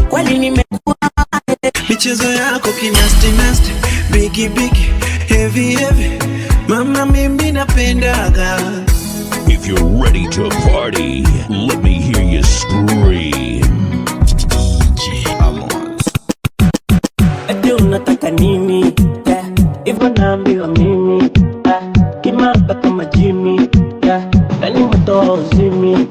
Kweli nimekuwa michezo yako kinasty nasty, biggie biggie, heavy heavy, mama mimi napendaga. If you're ready to party, let me hear you scream. eti unataka nini? Hivyo naambiwa mimi kimaba kama Jimmy, yani mtoa uzimi.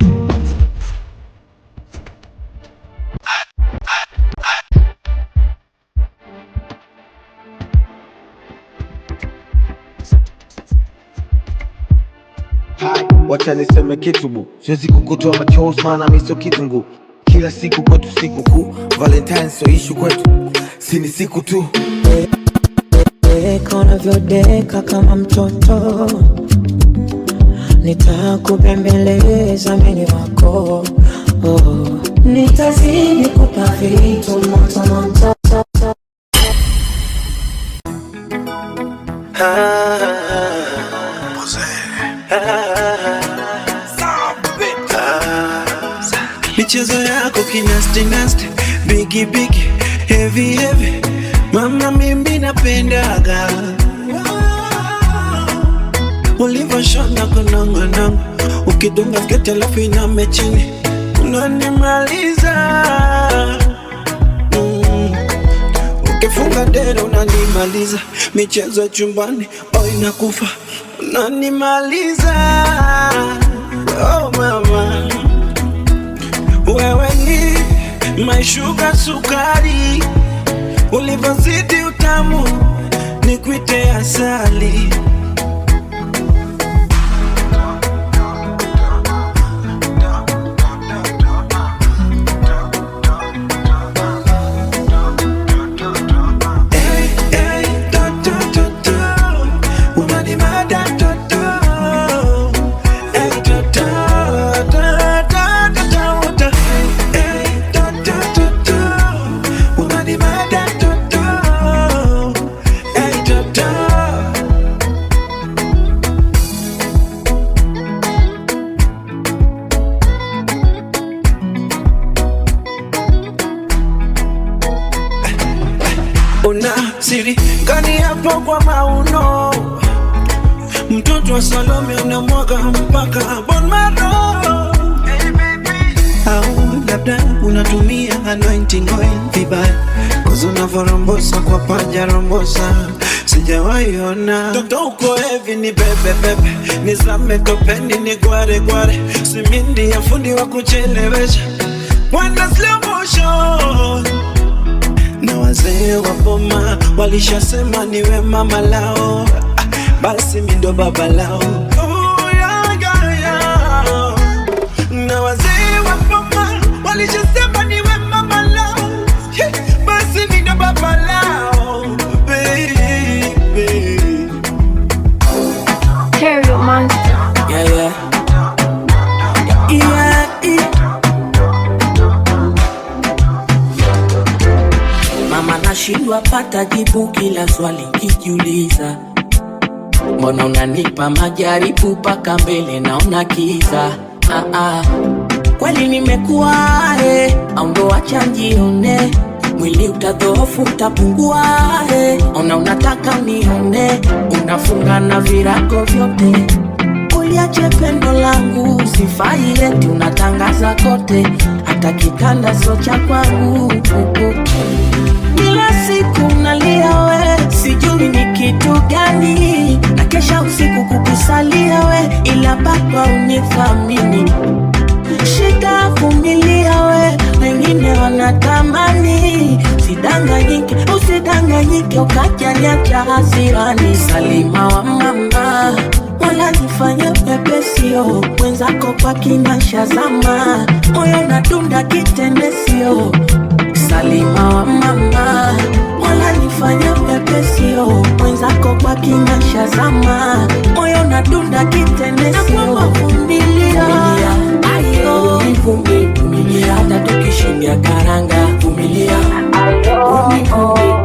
Wacha niseme kitu bu, siwezi kukutoa machozi maana mimi sio kitungu. Kila siku kwetu siku kuu, Valentine so issue kwetu, si ni siku tu. Deka unavyodeka kama mtoto, nitakubembeleza mimi wako. Nitazidi kupa vitu moto moto. Michezo yako kinasty nasty, biggie biggie, heavy heavy, mama mimi napendaga. Uliva shona kunongo nongo, ukidunga skete alafu iname chini, unanimaliza. Ukifunga dera unanimaliza, michezo chumbani inakufa, unanimaliza. Oh mama, wewe ni my sugar sukari, ulivozidi utamu nikuite asali. Una siri gani hapo kwa mauno? Mtoto wa Salome unamwaga mpaka bon maro. Hey baby, au labda unatumia anointing oil vibaya, cause unavorombosa kwa paja rombosa, sijawahi ona. Toto uko heavy ni bebe bebe, nizame topeni ni gware gware, simindi ya fundi wa kuchelewesha, wana slow motion. Na wazee wa boma walishasema niwe mama lao, basi mimi ndo baba lao. Na wazee wa boma walishasema niwe mama lao, basi mimi ndo baba lao. Baby, Stereo Monster. Yeah, yeah. Mama nashindwa pata jibu kila swali kijiuliza, mbona unanipa majaribu paka mbele naona kiza. Kweli nimekuwa au ndo acha njione, mwili utadhoofu utapungua. Ona unataka nione, unafunga na virago vyote, uliache pendo langu sifai eti unatangaza kote, hata kitanda sio cha kwangu. Kila siku nalia we, sijui ni kitu gani, na kesha usiku kukusalia we, ila bado unithamini. Shika vumilia we, wengine wanatamani, usidanganyike, usidanganyike ukaja niacha hasirani. Salima wa mama, wala nifanya pepesio, mwenzako kwa kinasha zama, moyo nadunda kitendesio. Salima wa mama, wala nifanya pepesio, mwenzako kwa kinasha zama, moyo nadunda kitendesio. Na vumilia, ayo vumilia, hata tukishindia karanga vumilia,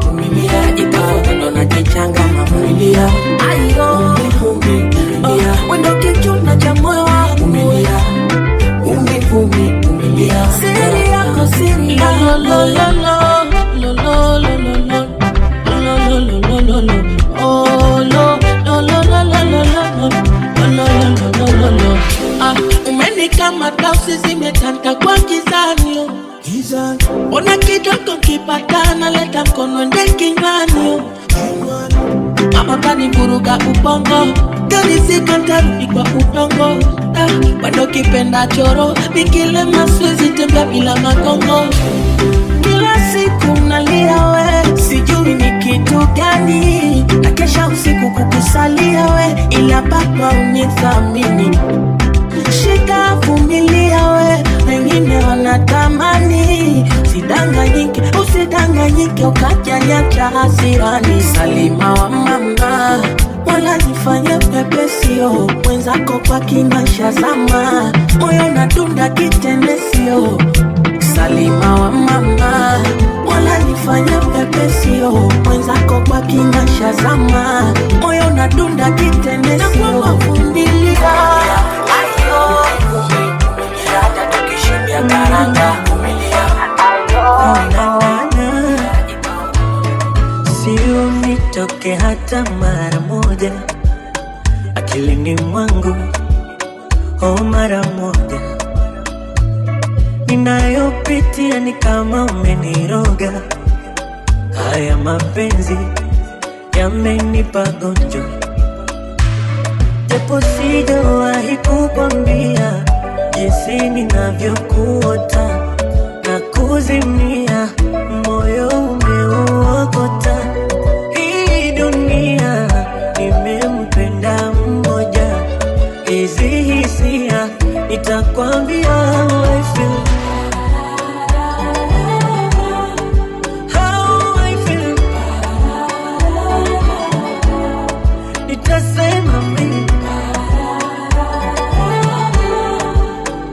vumilia, itafuta ndo najichanga vumilia, ayo vumilia, wendo kichuna cha moyo wangu vumilia, vumilia, siri yako siri kama tausi zimetanta kwa kizanio. Ona kidogo kipatana leta mkono nde kinywani. Mama kani vuruga ubongo, kani sikantarudi kwa udongo. Wando kipenda choro, mikile maswezi tembea bila magongo. Kila siku nalia we, sijui ni kitu gani. Nakesha usiku kukusalia we, ila baba unithamini. Shika vumilia we, wengine wanatamani. Usidanganyike, usidanganyike ukajanyacha hasirani. Salima wa mama, wala nifanye pepesio. Mwenzako kwa kimaisha zama, moyo natunda kitendesio. Salima wa mama, wala nifanye pepesio. Mwenzako kwa kimaisha zama, moyo natunda kitendesio. Na kwa fundilia hata tukishimbia karanga kumilia. Sio nitoke hata mara moja akilini mwangu, mara moja. Ninayopitia ni kama umeniroga. Haya mapenzi yamenipa gonjwa, japo sijawahi kukwambia jinsi ninavyokuota na kuzimia. Moyo umeuokota. Hii dunia nimempenda mmoja. Hizi hisia nitakwambia how I feel. How I feel. Nitasema mimi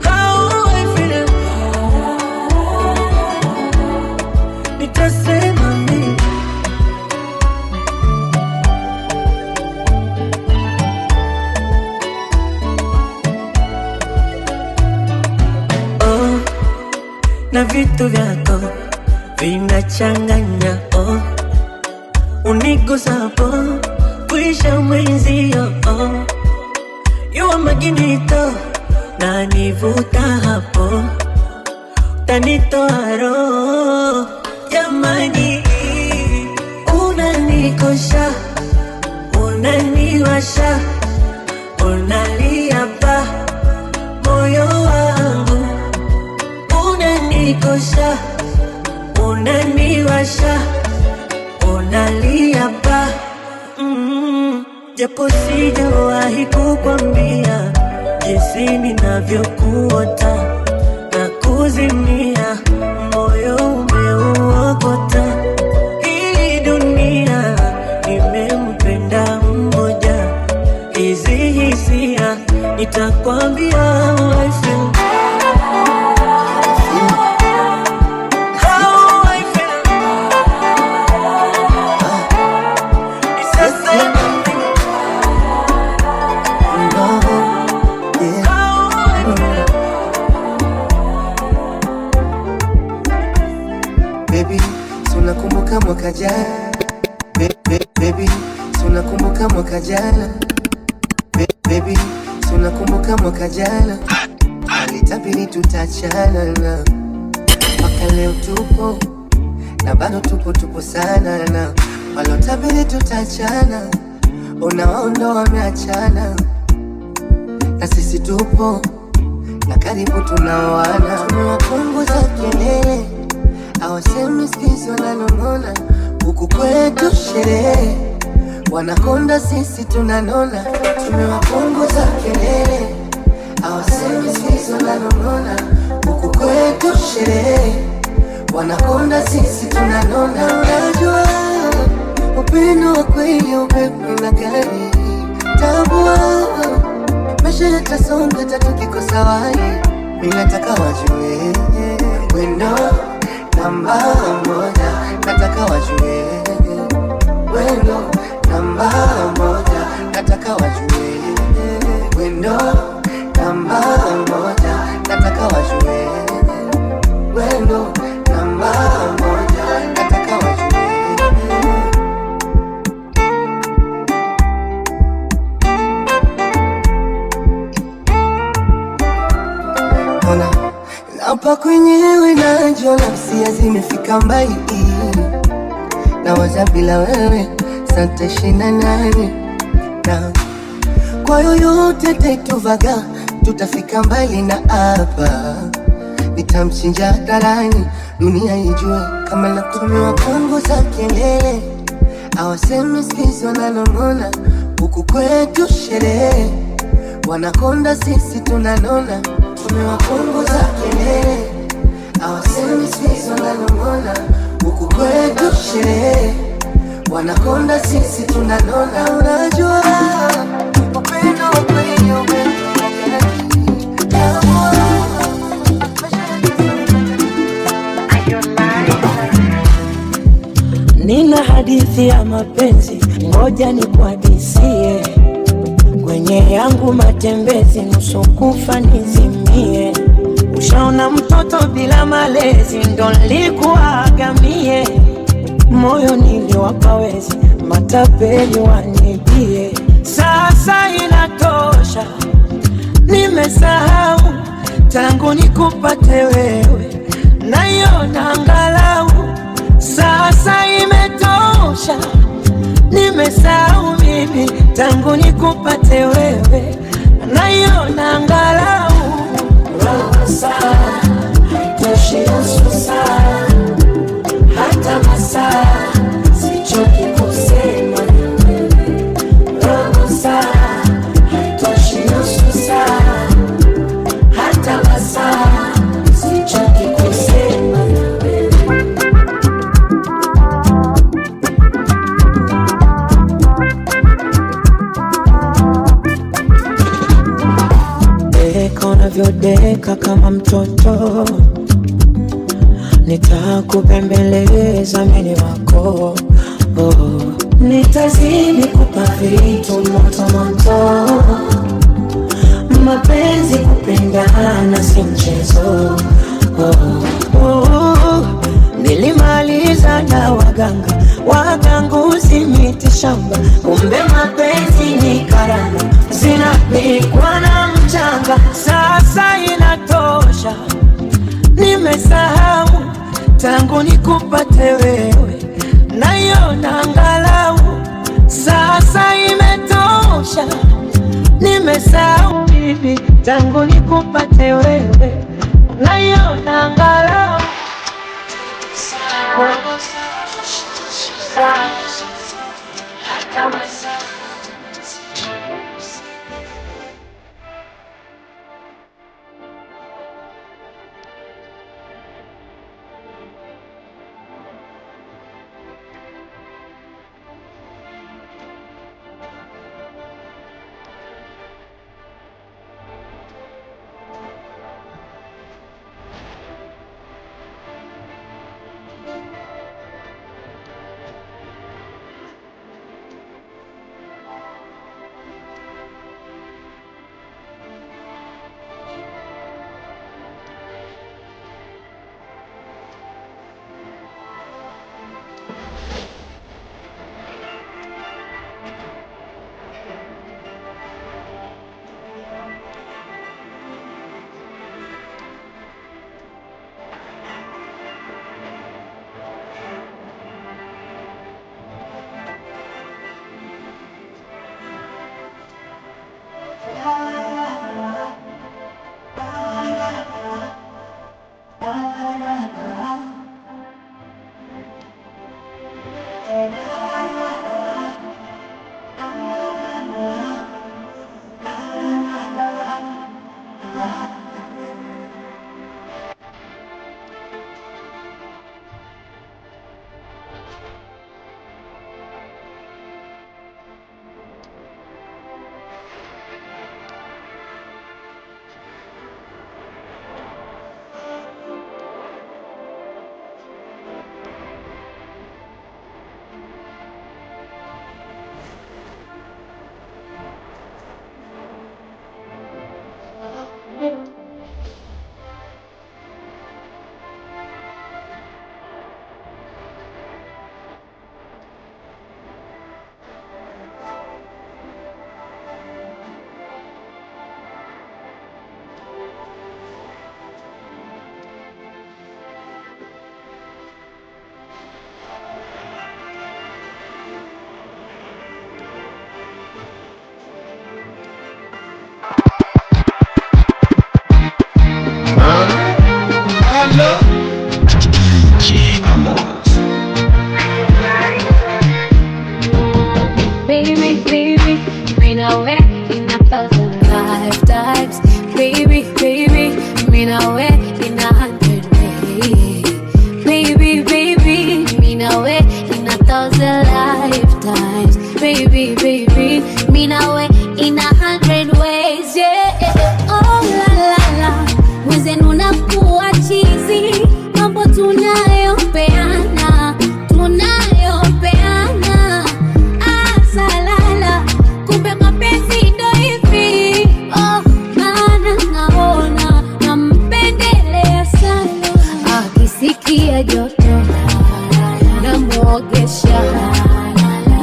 how I feel. Nitasema mimi. Na vitu vyako vinachanganya, unigusapo kuisha mwenzio. Yuwa maginito na nivuta hapo, tanitoa roho. Jamani, unanikosha, unaniwasha, unalia pa moyo wangu. Unanikosha, unaniwasha, unalia pa japo sijawahi kukwambia jinsi ninavyokuota na kuzimia. Moyo umeuokota. Hii dunia nimempenda mmoja. Hizi hisia nitakwambia how I feel. Mwaka jana baby, tunakumbuka mwaka jana baby, tunakumbuka mwaka jana. Alitabiri tutachana na mpaka leo tupo na bado tupo sana na walotabiri tutachana, unawaondoa wameachana na sisi tupo na karibu tunaoana. Tumewapunguza kelele, hawasemi sisi wananong'ona. Huku kwetu sherehe, wanakonda sisi tunanona. Tumewapunguza kelele, hawasemi sisi wananong'ona. Huku kwetu sherehe, wanakonda sisi tunanona. Unajua upendo wa kweli upepo na gari. Tambua maisha yatasonga tukikosa wali. Mimi nataka wajue wendo namba moja, nataka wajue wendo namba moja, nataka wajue wendo namba moja, nataka wajue wendo namba moja, nataka wajue. ona hapa kwenyewe najiona hisia zimefika mbali, nawaza bila wewe santaishi na nani, na kwa yoyote taituvaga tutafika mbali, na hapa nitamchinja hadharani dunia ijue kama natumiwa kwangu za kelele, awasemi skizi wananong'ona huku kwetu sherehe, wanakonda sisi tunanona, tumewa kwangu za kelele, awasemi skizi wananong'ona huku kwetu sherehe, wanakonda sisi tunanona. Unajua upendo kweli upendo nina hadithi ya mapenzi, ngoja nikuhadisie. Kwenye yangu matembezi, nusu kufa nizimie. Ushaona mtoto bila malezi, ndo nilikuwaga mie. Moyo niliwapa wezi, matapeli wanibie. Sasa inatosha, nimesahau tangu nikupate wewe, naiona angalau. Sasa imetosha, nimesahau mimi tangu nikupate wewe, naiona angalau. Roho saa haitoshi nusu saa, hata masaa sichoki kusema. Roho saa haitoshi nusu saa, hata masaa sichoki kusema. Unavyodeka kama mtoto, nitakupembeleza mimi wako. Nitazidi kupa vitu moto moto, mapenzi kupendana si mchezo. Nilimaliza na waganguzi miti shamba, kumbe mapenzi ni karama zinapikwa na mchanga. Sasa inatosha, nimesahau tangu nikupate wewe, naiona angalau. Sasa imetosha, nimesahau bibi tangu nikupate wewe, naiona angalau. Baby, baby, mean away in 1,000 lifetimes. Baby, baby, mean away in 100 ways. Baby, baby, mean away in 1,000 lifetimes. Baby, baby, mean away in 100 ways. Yeah, oh la la la, mwenzenu unakuwa chizi, mambo tunayopeana, tunayopeana. Salala, kumbe mapenzi ndo hivi. Oh, maana naona nampendelea sana. Akisikia joto namuogesha,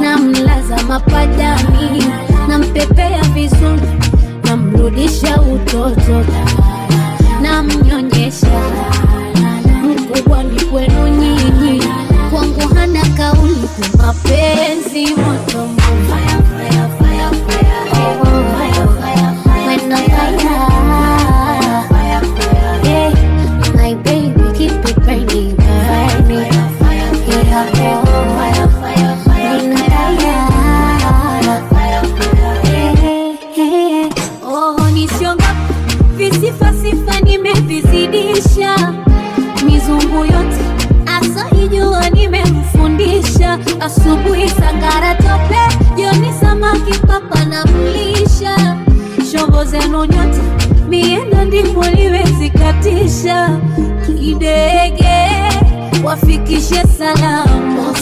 namlaza mapajani, nampepea vizuri, namrudisha utoto, namnyonyesha. Mkubwa ni kwenu nyinyi, kwangu hana kauli. Kwa mapenzi moto Sifa nimevizidisha, mizungu yote asaijua nimemfundisha. Asubuhi sangara tope, jioni samaki papa na mlisha. Shombo zenu nyote miendo ndipo liwezi katisha. Kidege wafikishe salamu,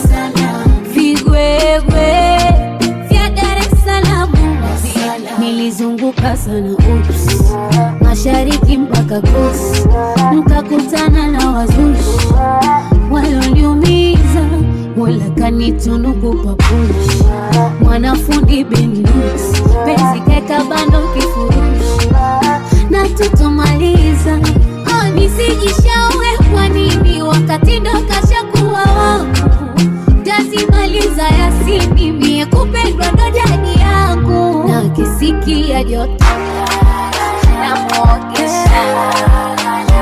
vigwegwe vya Dar es Salaam. Nilizunguka sana ups, mashariki mpaka kusi, mkakutana na wazushi walioniumiza. Mola kanitunuku papushi, mwanafundi bendusi, penzi keka bando kifurushi, na tutomaliza. Oh, nisijishaue kwa nini wakati ndo kashakuwa wangu. Tazimaliza Yasini, mie kupendwa ndo jadi yangu. Na kisikia joto namuogesha,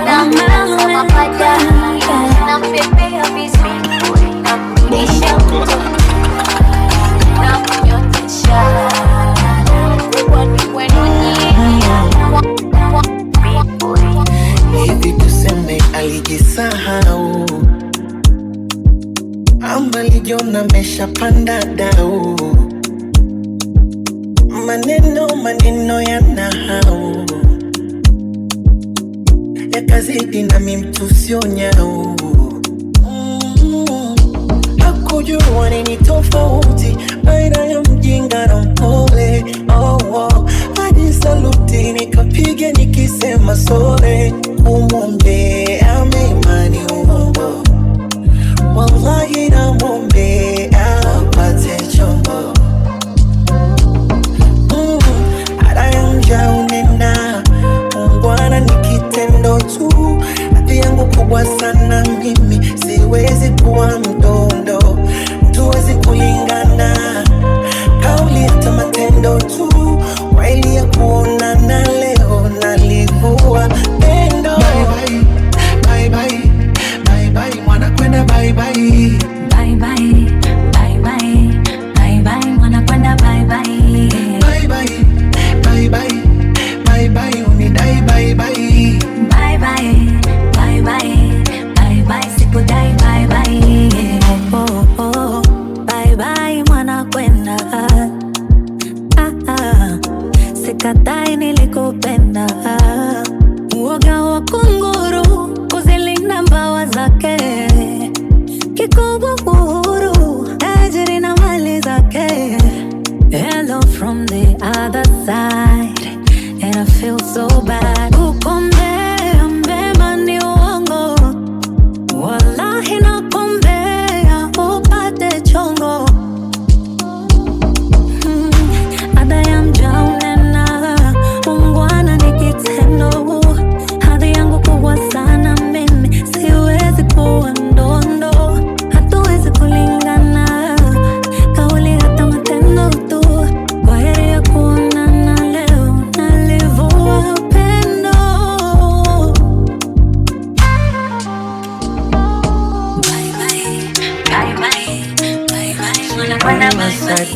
namlaza mapajani, nampepea vizuri, namrudisha utoto, namnyonyesha. Mkubwa ni kwenu nyinyi. Hivi tuseme alijisahau ama alijiona ameshapanda dau. Maneno ya nahau yakazidi nami mtu sio nyau. Hakujua nini tofauti baina ya mjinga na mpole. Hadi saluti nikapiga nikisema sore, kumwombea mema ni uongo. Wallahi namwombea apate chombo. Arayanja unena ungwana ni kitendo tu. Hati yangu kubwa sana mimi, siwezi kuwa mdondo, tuwezi kulingana. Kauli hata matendo tu, waili ya kuonana leo nalivua pendo. Bye bye, bye bye, bye bye, mwana kwenda bye bye. Bye bye, bye bye, bye bye, mwana kwenda bye bye. Bye bye, bye bye, bye bye, unidai bye bye. Bye bye, bye bye, bye bye, sikudai bye bye.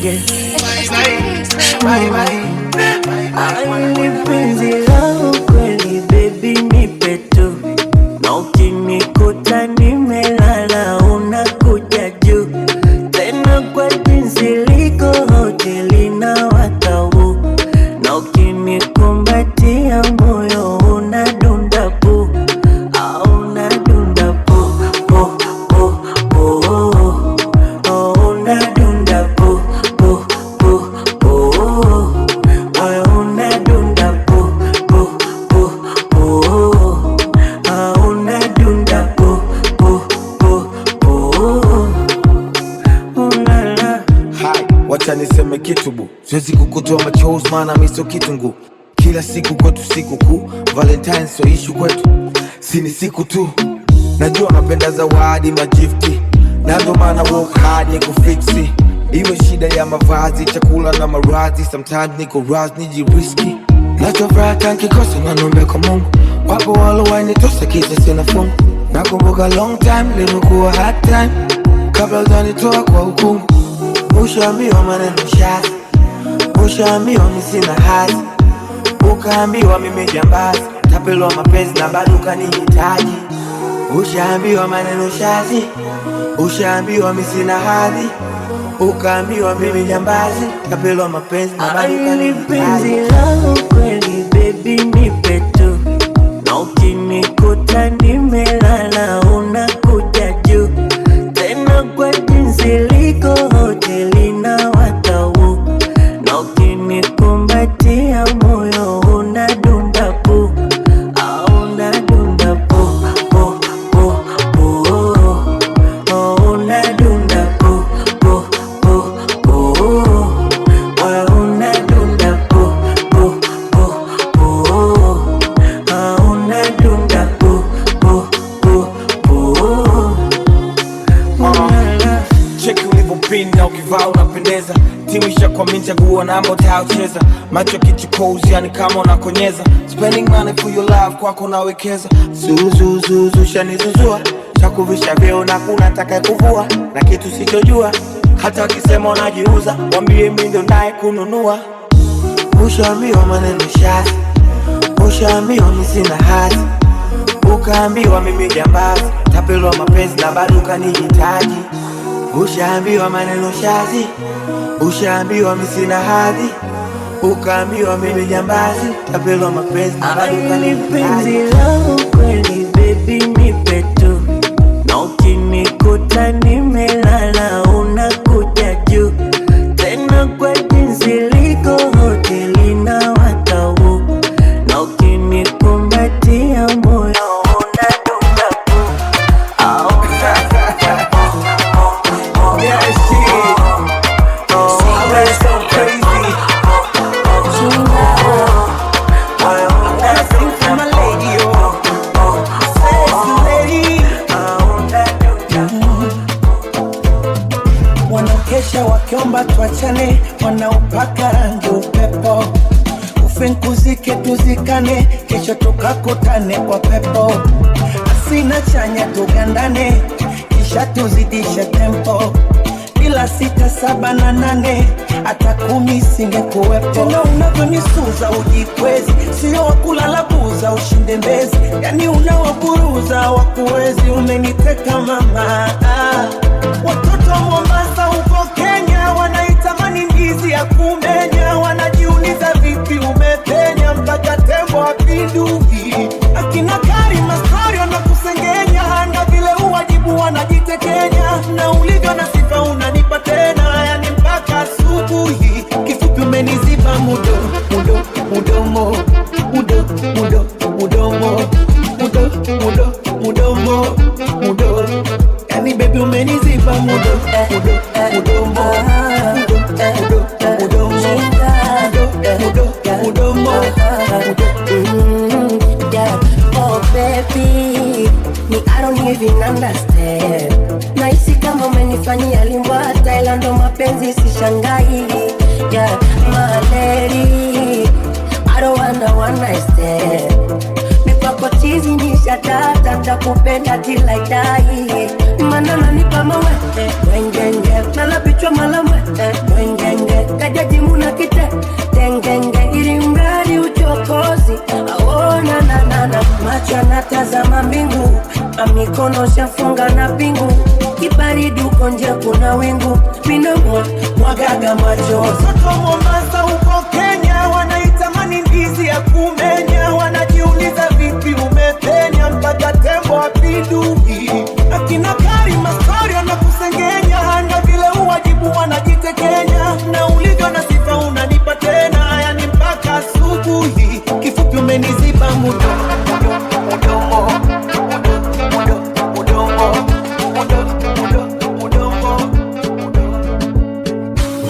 again. Bye bye. Ni penzi langu kweli baby nipe tu, na ukinikuta nimelala unakuja juu, tena kwa jinsi liko hoteli na watau, na ukinikumbatia moyo unadunda pu, unadunda pu pu pu pu, unadunda pu pu pu pu, unadunda pu pu pu pu, unadunda pu pu pu pu, unala. Hai, wacha niseme kitu bu, siwezi kukutoa machozi maana mimi sio kitungu. Kila siku kwetu siku kuu, Valentine so issue kwetu, si ni siku tu. Najua napenda zawadi magifti, na ndo maana work hard nikufixi. Iwe shida ya mavazi, chakula na maradhi, sometimes niko raz nijiriski. Nachofuraha nkikosa na nombe kwa Mungu, wapo walowainitosa kisa sina fungu. Nakumbuka long time, limekuwa hard time, kabla utanitoa kwa hukumu. Ushaambiwa maneno shazi, ushaambiwa mimi sina hazi, ukaambiwa mimi jambazi, tapelwa mapenzi na bado ukanihitaji. Ushaambiwa maneno shazi, ushaambiwa mimi sina hadhi, ukaambiwa mimi jambazi, tapelwa mapenzi na bado ukanihitaji. Penzi langu kweli baby nipe tu, na ukinikuta nimelala unakuja juu, tena kwa jinsi liko hoteli na watau, na ukinikumbatia moyo unadunda pu, unadunda pu pu pu pu, unadunda pu pu pu pu, unadunda pu pu pu pu, unadunda pu pu pu pu, unala. Cheki ulivyopinda ukivaa unapendeza, timu ishakwamini chaguo namba utayocheza. Macho kichukozi yani kama unakonyeza, spending money for your love kwako nawekeza. Zuzuzuzu shanizuzua, chakuvisha vyeo na kuna taka kuvua, na kitu sichojua hata wakisema unajiuza, wambie mimi ndo naye kununua. Ushaambiwa maneno shazi, ushaambiwa mimi sina hazi, ukaambiwa mimi jambazi, tapelwa mapenzi na bado ukanihitaji. Ushaambiwa maneno shazi, ushaambiwa mimi sina hadhi, ukaambiwa mimi jambazi, tapelwa mapenzi na bado ukanihitaji. Penzi langu kweli baby nipe tu, na ukinikuta nimelala unakuja juu, tena kwa jinsi liko hoteli na watau, na ukinikumbatia moyo unadunda pu, unadunda pu. Yeah, shit. I'm so crazy. I wanna sing for my lady, oh, sexy lady. Wanaokesha wakiomba tuachane, wanaupaka rangi upepo, ufinkuzike tuzikane, kesho tukakutane kwa pepo. Asina chanya tugandane, kisha tuzidishe tempo, ila 6, 7 na 8 hata 10 singekuwepo. Tena unavyonisuza ujikwezi, sio wakulala buza ushinde mbezi, yani unawaburuza wakuwezi. Umeniteka mama, watoto wa Mombasa huko Kenya wanaitamani ndizi ya kumenya, wanajiuliza vipi umepenya mpaka tembo apinduki. Akina Karima story wanakusengenya, na vile uwajibu wanajitekenya, na ulivyo na sifa unanipa tena, yani mpaka asubuhi. Kifupi umeniziba mudo mudo mudomo, mudo mudo mudomo, mudo mudo mudomo mudo, yani baby umeniziba mudo mudo mudomo, mudo mudo mudomo, mudo mudomo mudo. Yeah, oh baby, me I don't even understand. Naisi kama umenifanyia limbwa, Thailand ndo mapenzi sishangai. Yeah, my lady, I don't wanna one night stand. Mipako chizi nisha tata, takupenda till I die. Manana nipa mawe, wengenge, nalapichwa malawe, wengenge. macho yanatazama mbingu, mikono shafunga na pingu, kibaridi uko nje kuna wingu, minamwa mwagaga macho. Watoto Mombasa huko Kenya wanaitamani ndizi ya kumenya, wanajiuliza vipi umepenya mpaka tembo apinduki. Akina Karima story anakusengenya, na vile uwajibu wanajitekenya, na ulivyo na sifa unanipa tena, yani mpaka asubuhi. Kifupi umeniziba mudo.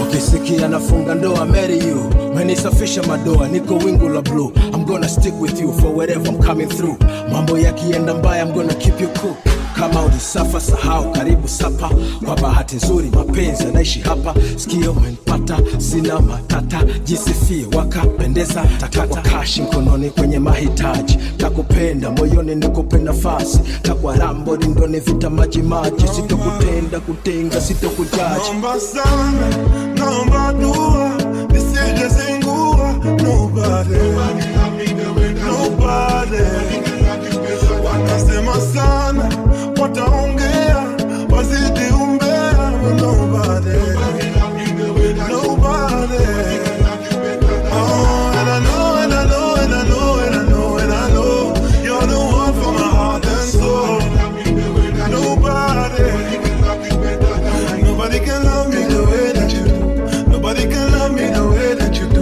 Ukisikia nafunga ndoa, marry you. Menisafisha madoa, niko wingu la blue. I'm gonna stick with you for wherever I'm coming through. Mambo yakienda mbaya, I'm gonna keep you cool. Kama ulisafa sahau, karibu sapa. Kwa bahati nzuri mapenzi yanaishi hapa. Sikio umenipata, sina matata. Jisifie wakapendeza, takata kashi mkononi kwenye mahitaji. Takupenda moyoni nikupe nafasi. Takwa rambo rindoni vita maji maji. Sitokutenda kutenga, sitokujaji. Naomba sana, naomba dua, nisije zingua. Nobody wanasema sana, wataongea, wazidi umbea. Nobody oh, and I know, and I know, and I know, and I know, and I know, you're the one for my heart and soul. Nobody can love me the way that you do. Nobody can love me the way that you do.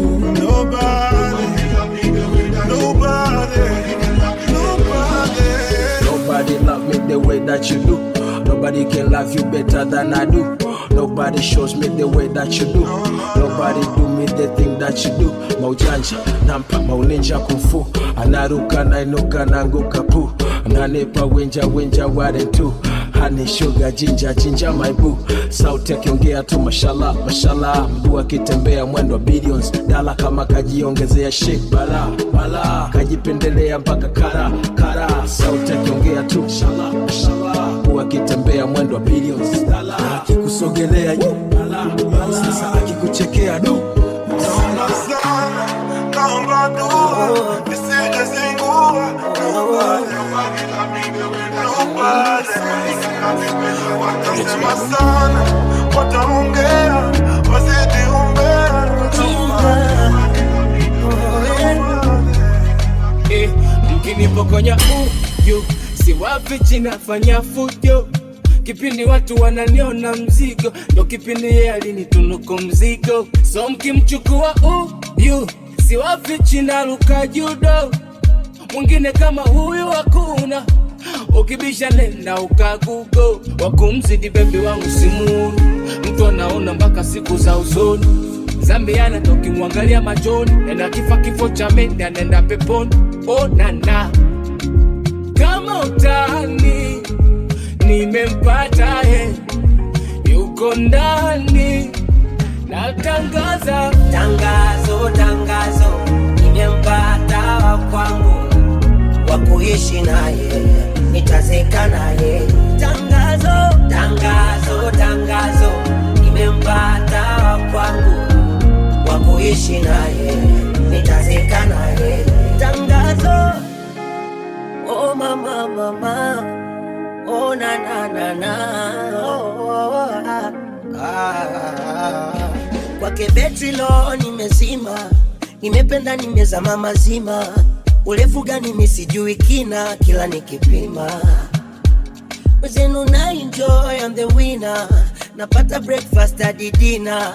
Nobody love me the way that you do. Nobody can love you better than I do. Nobody shows me the way that you do. Nobody do me the thing that you do. Maujanja, nampa, mauninja kumfu. Anaruka, nainuka, nanguka pu. Nanipa winja, ware tu. Honey, sugar, ginger, my boo. Sauti akiongea tu mashallah, mashallah. Mguu akitembea mwendo billions. Dala kama kajiongezea shake bala. Kajipendelea mpaka kara. Sauti akiongea tu mashallah, mashallah. Mguu akitembea mwendo billions. Dala akikusogelea bala. Sasa akikuchekea du. Naomba sana, naomba dua, nisije zingua. Watasema sana, wataongea, wazidi umbea. Mkinipokonya uyu, si wafichi nafanya fujo. Kipindi watu wananiona mzigo, ndo kipindi yeye alinitunuku mzigo. So mkimchukua uyu, si wafichi naruka judo. Mwingine kama huyu hakuna, ukibisha nenda ukagugo. Wakumzidi baby wangu simuni, mtu anaona mpaka siku za usoni. Zambiana toki mwangalia machoni, nenda kifo cha mende anenda peponi. Oh nana, kama utani nimempata yuko ndani. Natangaza tangazo, nimempata wa kwangu, wa kuishi naye, nitazeka naye. Tangazo, nimempata wa kwangu, wa kuishi naye, nitazeka naye. Tangazo, oh mama, oh na, oh, kwake betri lo nimezima, nimependa nimezama mazima. Urefu gani misijui kina, kila nikipima. Wezenu na enjoy, I'm the winner. Napata breakfast hadi dinner.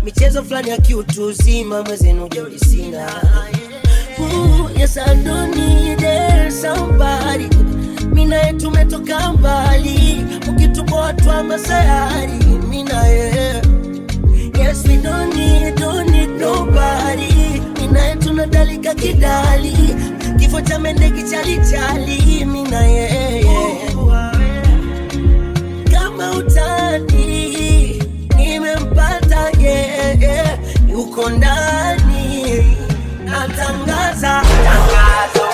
Michezo flani ya kiutu uzima, mwezenu joli sina. Yes, I don't need somebody. Mina yetu tumetoka mbali, ukituboa twa masayari. Mina yes, we don't need nobody. Mina yetu nadalika kidali, kifo cha mende kichali. Mina kama utani, nimempata yuko ndani. Natangaza tangazo,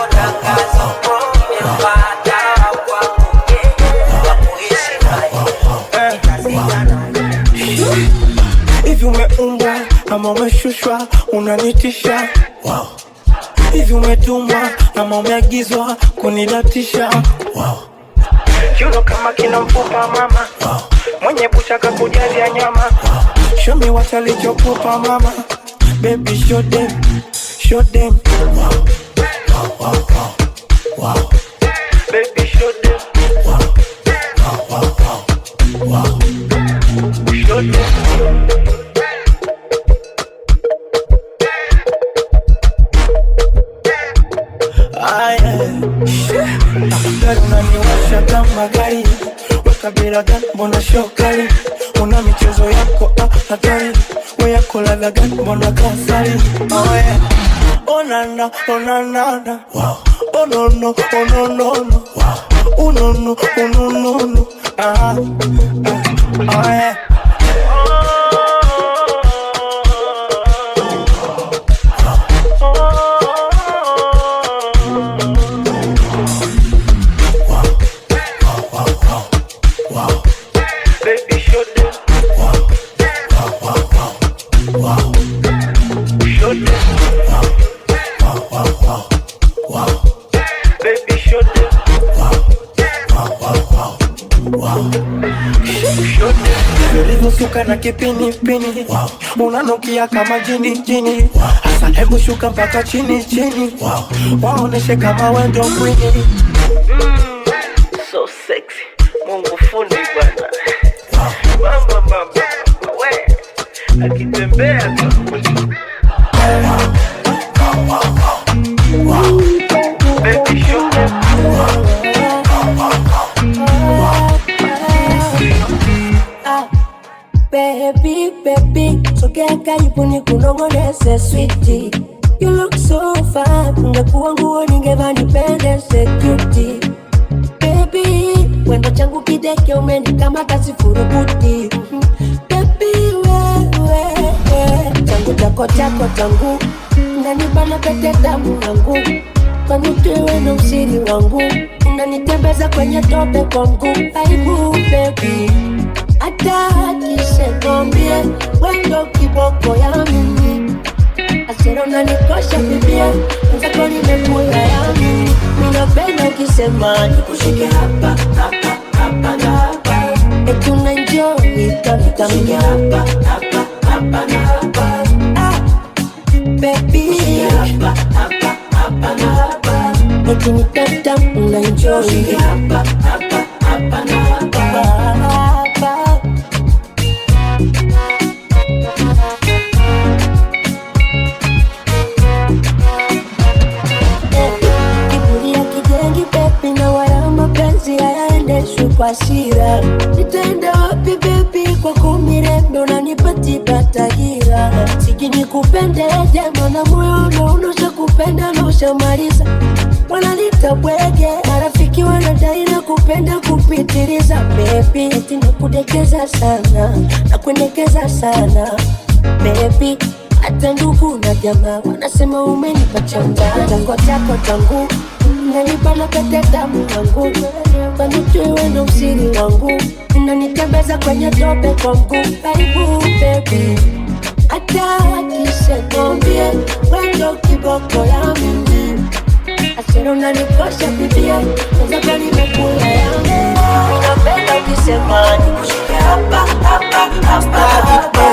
nimempata kwangu, wa kuishi naye, nitazika naye. Hivi umeumbwa ama umeshushwa, unanitisha. Hivi umetumwa kama umeagizwa kunidatisha. Wow. Kiuno kama kina mfupa mama. Wow. Mwenye bucha kakujazia nyama. Wow. Show me what alichokupa mama. Baby show them, show them. Wow. Wow, wow, wow. Wow. Baby show them. Wow. Wow, wow, wow. Wow. Show them. Gari unaniwasha kama gari. Weka bila gani mbona shokali. Una michezo yako hatari. We yako ladha gani mbona kasari. Oh yeah. Oh na na, oh na na na. Wow. Oh no no, oh no no no. Wow. Oh no no, oh no no no. Oh yeah. Suka na kipini pini. Wow. Unanukia kama jini jini. Wow. Asa hebu shuka mpaka chini chini. Wow. Waoneshe kama wendo kwini. So sexy. Mungu fundi bwana. Wow. Mama we akitembea tu. Wow. Baby show them. Baby, baby, sogea karibu nikunongoneze sweetie. You look so fine, ungekuwa nguo ningevaa nipendeze cutie. Baby, wendo changu kideke umenikamata sifurukuti. Baby, wewe, changu chako chako changu, unanibana pete damu yangu. Kwani tuwe na usiri wangu, unanitembeza kwenye tope kwangu. Aibu baby, ata kisekombie, wendo kiboko ya mimi. Asero unanikosha bibia, nzako nimekula ya mimi. Minapenda ukisema nikushike hapa, hapa, hapa na hapa. Eti unanjoy, kamikami hapa, hapa, hapa na hapa. Baby, hapa, hapa, hapa na hapa. Eti nitata unanjoy, hapa, hapa, hapa na hapa. Kwa sira nitaenda wapi baby, kwa kumirembe unanipatipata hila. Siki nikupende jema na moyo unosha kupenda na ushamaliza. Wanalita bwege, marafiki wanadai na kupenda kupitiliza. Baby, eti nakudekeza sana, nakuendekeza sana. Baby, hata ndugu na jamaa wanasema umenipa changa. Chango chako changu, unanibana pete damu yangu. Kwani tuwe na usiri wangu, unanitembeza kwenye tope kwangu. Aibu baby, ata kisekombie, wendo kiboko ya mimi. Asero unanikosha bibia, nzako nimekula ya mimi. Minapenda ukisema nikushike hapa, hapa, hapa, hapa.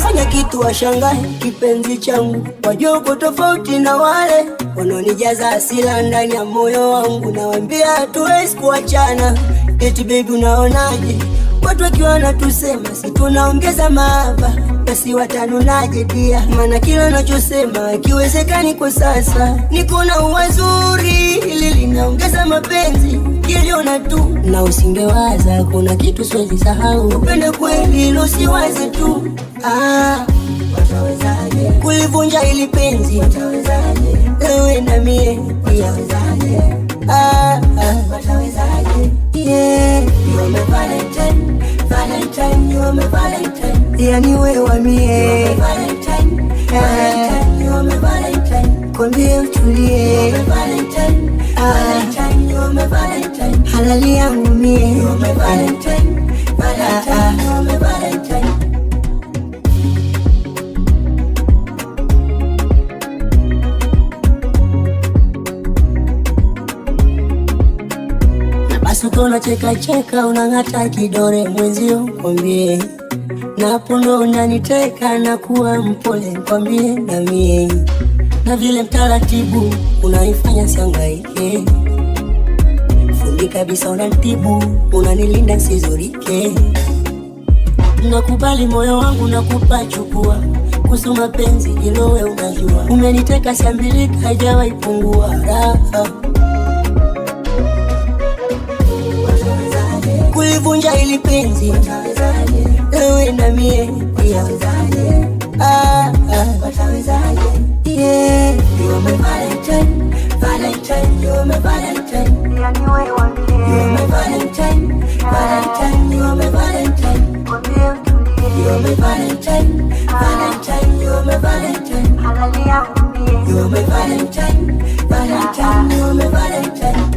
Fanya kitu washangae kipenzi changu, wajoko tofauti na wale wanaonijaza asila ndani ya moyo wangu. Nawambia hatuwezi kuachana, eti baby unaonaje? Watu wakiwa wanatusema si tunaongeza mahaba, basi watanunaje dia? Maana kila nachosema kiwezekani kwa sasa. Niko na uwazuri ili linaongeza mapenzi, kiliona tu na usingewaza. Kuna kitu siwezi sahau, upende kweli ilo siwaze tu. Watawezaje kulivunja ili penzi? Watawezaje wewe na mie? Watawezaje? Watawezaje? Yeah, you are my Valentine, Valentine, you are my Valentine. Yani wewe wa mie, Valentine, Valentine, you are my Valentine. Kwambie utulie, you are my Valentine, Valentine, you are my Valentine. Halali yangu mie, you are my Valentine, Valentine, you are my Valentine. Kona cheka cheka unangata kidore mwenzio kwambie. Napo ndo unaniteka na kuwa mpole kwambie na mie. Na vile mtaratibu unaifanya siangaike. Fundi kabisa unanitibu, unanilinda nsizurike. Nakubali moyo wangu nakupa chukua. Kuhusu mapenzi hilo wewe unajua. Umeniteka siambilika haijawahi pungua raha. Kulivunja hili penzi wewe na mie pia. Yeah, you are my Valentine, Valentine, you are my Valentine. You are my Valentine, Valentine, you are my Valentine. You are my Valentine, Valentine, you are my Valentine. You are my Valentine, Valentine, you are my Valentine.